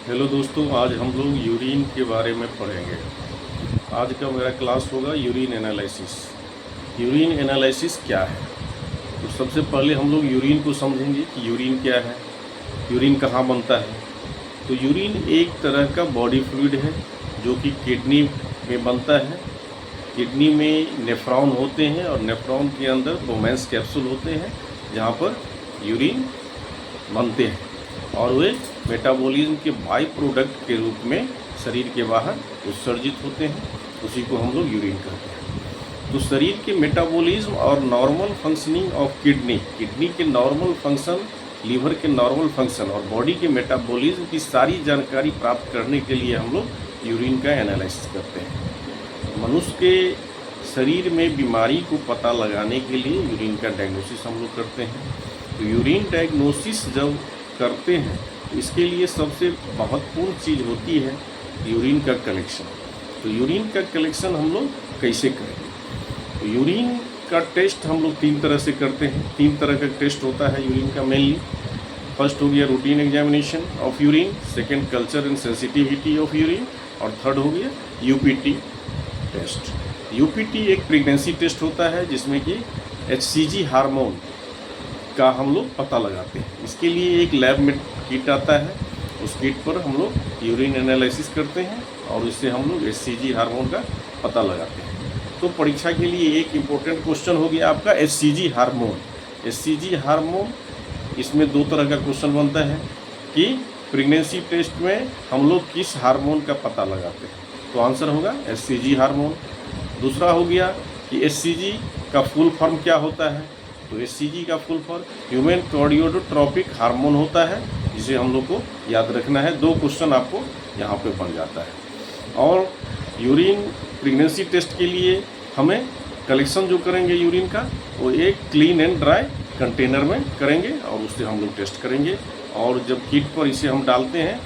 Hello दोस्तों, आज हम लोग यूरिन के बारे में पढ़ेंगे। आज का मेरा क्लास होगा यूरिन एनालिसिस। यूरिन एनालिसिस क्या है? तो सबसे पहले हम लोग यूरिन को समझेंगे कि यूरिन क्या है, यूरिन कहाँ बनता है। तो यूरिन एक तरह का बॉडी फ्लूइड है जो कि किडनी में बनता है। किडनी में नेफ्रॉन होते हैं और नेफ्रॉन के अंदर बोमेंस कैप्सूल होते हैं जहाँ पर यूरिन बनते हैं और वे मेटाबॉलिज्म के बाई प्रोडक्ट के रूप में शरीर के बाहर उत्सर्जित होते हैं। उसी को हम लोग यूरिन कहते हैं। तो शरीर के मेटाबॉलिज्म और नॉर्मल फंक्शनिंग ऑफ किडनी के नॉर्मल फंक्शन, लीवर के नॉर्मल फंक्शन और बॉडी के मेटाबॉलिज्म की सारी जानकारी प्राप्त करने के लिए हम लोग यूरिन का एनालिसिस करते हैं। मनुष्य के शरीर में बीमारी को पता लगाने के लिए यूरिन का डायग्नोसिस हम लोग करते हैं। तो यूरिन डायग्नोसिस जब करते हैं तो इसके लिए सबसे महत्वपूर्ण चीज़ होती है यूरिन का कलेक्शन। तो यूरिन का कलेक्शन हम लोग कैसे करेंगे? तो यूरिन का टेस्ट हम लोग 3 तरह से करते हैं। 3 तरह का टेस्ट होता है यूरिन का मेनली। फर्स्ट हो गया routine examination of urine, second culture and sensitivity of urine और थर्ड हो गया यूपीटी टेस्ट। यूपीटी एक प्रेगनेंसी टेस्ट होता है जिसमें कि HCG हार्मोन का हम लोग पता लगाते हैं। इसके लिए एक लैब में किट आता है, उस किट पर हम लोग यूरिन एनालिसिस करते हैं और इससे हम लोग HCG हार्मोन का पता लगाते हैं। तो परीक्षा के लिए एक इम्पोर्टेंट क्वेश्चन हो गया आपका HCG हार्मोन। HCG हार्मोन, इसमें 2 तरह का क्वेश्चन बनता है कि प्रेगनेंसी टेस्ट में हम लोग किस हार्मोन का पता लगाते हैं। तो आंसर होगा HCG हार्मोन। दूसरा हो गया कि HCG का फुल फॉर्म क्या होता है। तो HCG का फुल फॉर्म ह्यूमन कॉर्डियोट्रोपिक हार्मोन होता है, जिसे हम लोग को याद रखना है। 2 क्वेश्चन आपको यहाँ पे बन जाता है। और यूरिन प्रेगनेंसी टेस्ट के लिए हमें कलेक्शन जो करेंगे यूरिन का, वो एक क्लीन एंड ड्राई कंटेनर में करेंगे और उससे हम लोग टेस्ट करेंगे। और जब किट पर इसे हम डालते हैं,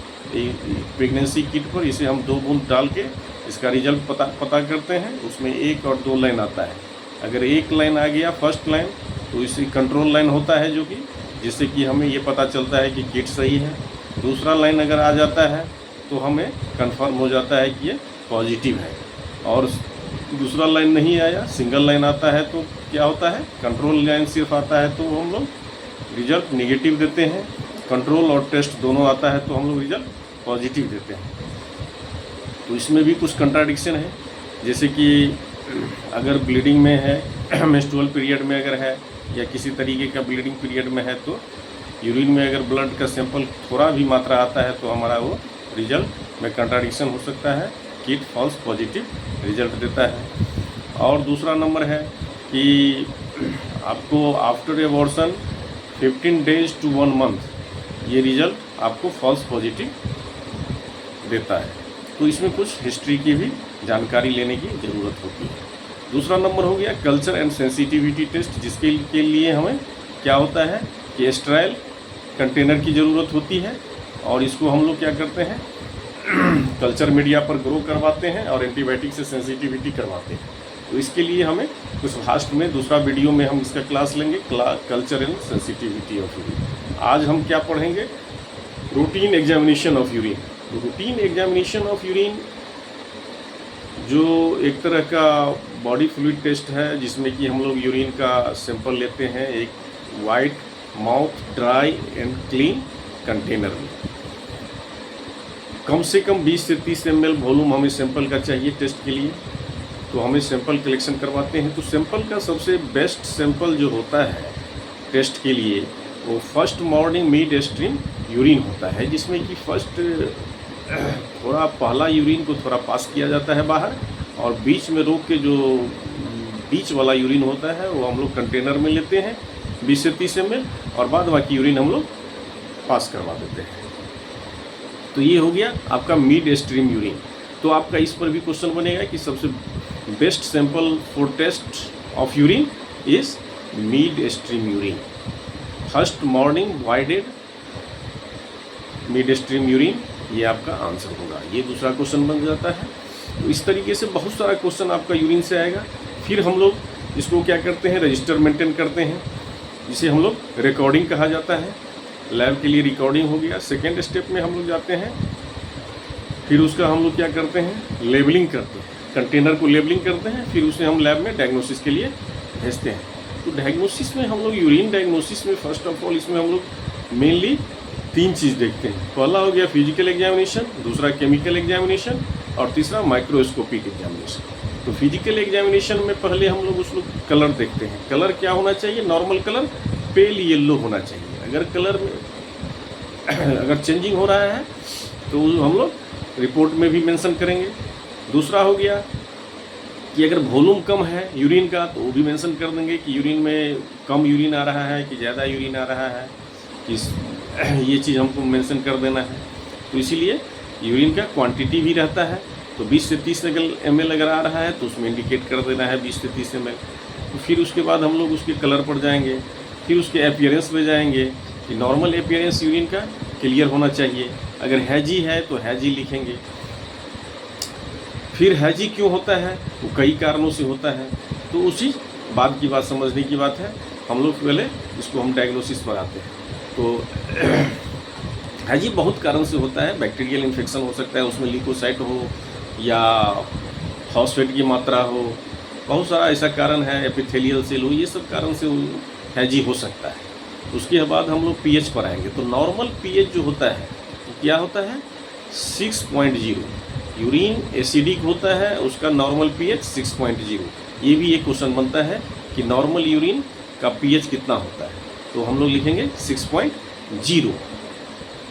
प्रेगनेंसी किट पर इसे हम 2 बूंद डाल के इसका रिजल्ट पता करते हैं। उसमें 1 और 2 लाइन आता है। अगर 1 लाइन आ गया फर्स्ट लाइन, तो इसे कंट्रोल लाइन होता है, जो कि जिससे कि हमें ये पता चलता है कि किट सही है। दूसरा लाइन अगर आ जाता है तो हमें कंफर्म हो जाता है कि ये पॉजिटिव है। और दूसरा लाइन नहीं आया, सिंगल लाइन आता है, तो क्या होता है, कंट्रोल लाइन सिर्फ आता है तो हम लोग रिजल्ट नेगेटिव देते हैं। कंट्रोल और टेस्ट दोनों आता है तो हम लोग रिजल्ट पॉजिटिव देते हैं। तो इसमें भी कुछ कंट्राडिक्शन है, जैसे कि अगर ब्लीडिंग में है, मेंस्ट्रुअल पीरियड में अगर है या किसी तरीके का ब्लीडिंग पीरियड में है, तो यूरिन में अगर ब्लड का सैंपल थोड़ा भी मात्रा आता है तो हमारा वो रिजल्ट में कंट्राडिक्शन हो सकता है, किट फॉल्स पॉजिटिव रिजल्ट देता है। और दूसरा नंबर है कि आपको after abortion 15 days to 1 month ये रिजल्ट आपको फॉल्स पॉजिटिव देता है। तो इसमें कुछ हिस्ट्री की भी जानकारी लेने की ज़रूरत होती है। दूसरा नंबर हो गया कल्चर एंड सेंसिटिविटी टेस्ट, जिसके के लिए हमें क्या होता है कि स्टेराइल कंटेनर की ज़रूरत होती है और इसको हम लोग क्या करते हैं, कल्चर मीडिया पर ग्रो करवाते हैं और एंटीबायोटिक से सेंसिटिविटी करवाते हैं। तो इसके लिए हमें कुछ लास्ट में दूसरा वीडियो में हम इसका क्लास लेंगे, culture and sensitivity of urine. आज हम क्या पढ़ेंगे, routine examination of urine. Routine examination of urine जो एक तरह का बॉडी फ्लूइड टेस्ट है, जिसमें कि हम लोग यूरिन का सैंपल लेते हैं एक white mouth dry and clean container में। कम से कम 20 से 30 ml वॉल्यूम हमें सैंपल का चाहिए टेस्ट के लिए। तो हमें सैंपल कलेक्शन करवाते हैं। तो सैंपल का सबसे बेस्ट सैंपल जो होता है टेस्ट के लिए, वो first morning mid stream urine होता है, जिसमें कि फर्स्ट थोड़ा पहला यूरिन को थोड़ा पास किया जाता है बाहर, और बीच में रोक के जो बीच वाला यूरिन होता है वो हम लोग कंटेनर में लेते हैं 20 से 30 ml, और बाद बाकी यूरिन हम लोग पास करवा देते हैं। तो ये हो गया आपका मिड स्ट्रीम यूरिन। तो आपका इस पर भी क्वेश्चन बनेगा कि सबसे best sample for test of urine is midstream urine, first morning voided midstream urine, ये आपका आंसर होगा। ये दूसरा क्वेश्चन बन जाता है। तो इस तरीके से बहुत सारा क्वेश्चन आपका यूरिन से आएगा। फिर हम लोग इसको क्या करते हैं, रजिस्टर मेंटेन करते हैं, जिसे हम लोग रिकॉर्डिंग कहा जाता है। लैब के लिए रिकॉर्डिंग हो गया। सेकेंड स्टेप में हम लोग जाते हैं फिर उसका हम लोग क्या करते हैं, लेबलिंग करते हैं, कंटेनर को लेबलिंग करते हैं, फिर उसे हम लैब में डायग्नोसिस के लिए भेजते हैं। तो डायग्नोसिस में हम लोग यूरिन डायग्नोसिस में फर्स्ट ऑफ ऑल इसमें हम लोग मेनली 3 चीज़ देखते हैं। पहला हो गया फिजिकल एग्जामिनेशन, दूसरा केमिकल एग्जामिनेशन और तीसरा माइक्रोस्कोपिक एग्जामिनेशन। तो फिजिकल एग्जामिनेशन में पहले हम लोग उसको कलर देखते हैं। कलर क्या होना चाहिए, नॉर्मल कलर पेल येलो होना चाहिए। अगर कलर में अगर चेंजिंग हो रहा है तो हम लोग रिपोर्ट में भी मेंशन करेंगे। दूसरा हो गया कि अगर वॉल्यूम कम है यूरिन का तो वो भी मेंशन कर देंगे कि यूरिन में कम यूरिन आ रहा है कि ज़्यादा यूरिन आ रहा है, कि ये चीज़ हमको मेंशन कर देना है। तो इसीलिए यूरिन का क्वांटिटी भी रहता है। तो 20 से 30 ml अगर आ रहा है तो उसमें इंडिकेट कर देना है 20 से 30 ml। तो फिर उसके बाद हम लोग उसके कलर पर जाएंगे, फिर उसके अपीयरेंस पे जाएंगे कि नॉर्मल अपीयरेंस यूरिन का क्लियर होना चाहिए। अगर हैजी है तो हैजी लिखेंगे। फिर हैजी क्यों होता है, वो कई कारणों से होता है। तो उसी बात की बात समझने की बात है, हम लोग पहले इसको हम डायग्नोसिस पर आते हैं। तो हैजी बहुत कारण से होता है। बैक्टीरियल इन्फेक्शन हो सकता है, उसमें ल्यूकोसाइट हो या फॉस्फेट की मात्रा हो, बहुत सारा ऐसा कारण है, एपिथेलियल सेल हो, ये सब कारण से हैजी हो सकता है। उसके बाद हम लोग पीएच पर आएंगे। तो नॉर्मल पीएच जो होता है तो क्या होता है 6.0। यूरिन एसिडिक होता है, उसका नॉर्मल पीएच 6.0। ये भी एक क्वेश्चन बनता है कि नॉर्मल यूरिन का पीएच कितना होता है, तो हम लोग लिखेंगे 6.0।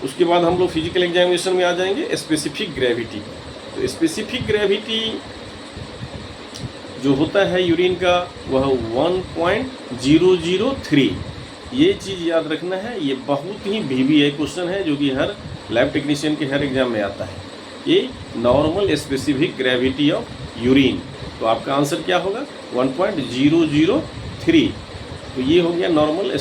उसके बाद हम लोग फिजिकल एग्जामिनेशन में आ जाएंगे स्पेसिफिक ग्रेविटी। तो स्पेसिफिक ग्रेविटी जो होता है यूरिन का वह 1.003। ये चीज़ याद रखना है, ये बहुत ही VBI क्वेश्चन है जो कि हर लैब टेक्नीशियन के हर एग्जाम में आता है। ये normal specific gravity of urine. तो आपका आंसर क्या होगा 1.003। तो ये हो गया नॉर्मल